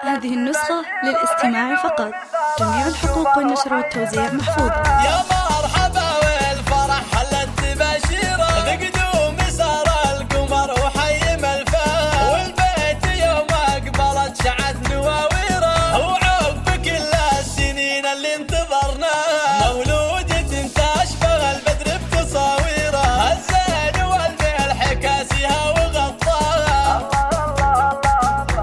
هذه النسخة للاستماع فقط. جميع الحقوق والنشر والتوزيع محفوظة. يا مرحبا والفرح حلت تباشيره بقدوم سار القمر وحيم الفاه والبيت يوم اقبلت شعت نواويره وعقب كل السنين اللي انتظرناها مولودة تشبه البدر بتصاويره الزين والملح كاسيها وغطاها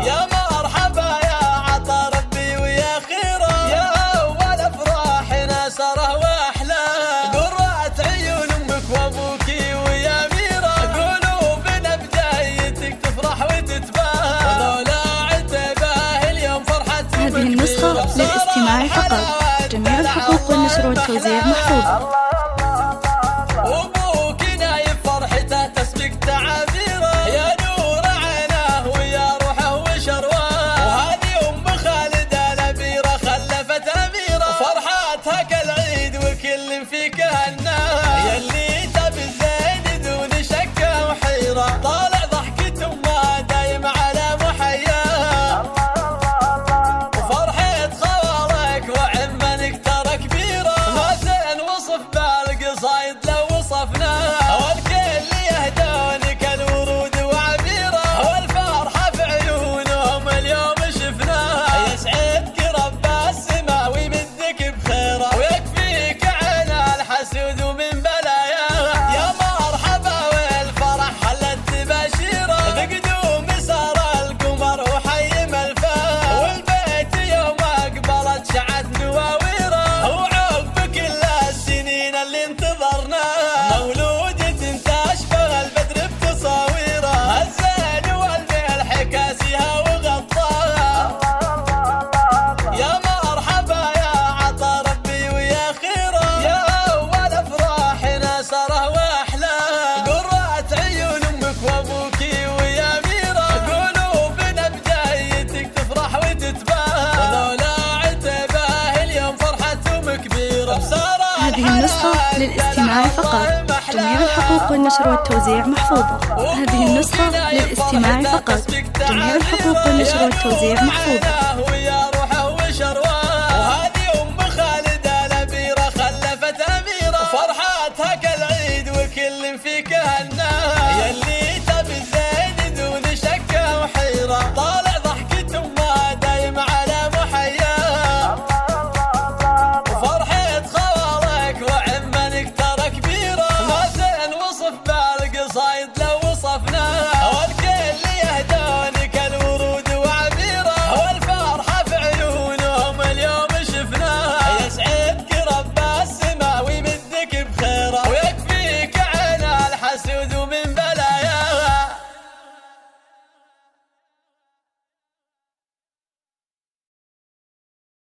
يا مرحبا يا عطا ربي ويا خيره يا اول افراحنا سره واحلاه قرات عيون امك وابوكي ويا ميره قلوبنا بدايتك تفرح وتتباهى ولولا عتباه اليوم فرحتك هذه النسخة للاستماع فقط. جميع الحقوق والنشر والتوزيع محفوظة. وابوك نايف فرحته تسبق تعابيره يا نور عينه ويا روحه وشرواه وهذه ام خالده الاميره خلفت اميره فرحاتها كالعيد وكل فيك هناها يلي تبي الزين دون شك وحيره طالع ضحكة امها دايم على محياها وفرحة خوالك وعمنك ترى كبيره ما زين وصف بالقصايد لو وصفناها والكل يهدونك الورود وعبيره والفرحه في عيونهم اليوم شفناها يسعدك رب السما ويمدك بخيره ويكفيك عين الحسود ومن بلاياه يا مرحبا والفرح حلت تباشيره بقدوم سار القمر وحيم الفاه والبيت يوم اقبلت شعت نواويره وعقب كل السنين اللي انتظرناها مولودة تشبه البدر بتصاويره الزين والملح كاسيها وغطاها يا مرحبا يا عطا ربي ويا خيره يا اول افراحنا سره واحلاه قرات عيون امك وابوكي ويا ميره قلوبنا بدايتك تفرح وتتباهى ولولا عتباه اليوم فرحتهم كبيره بساره هذه النسخة للاستماع فقط. جميع الحقوق والنشر والتوزيع محفوظة. هذه النسخة للاستماع فقط. جميع الحقوق والنشر والتوزيع محفوظة.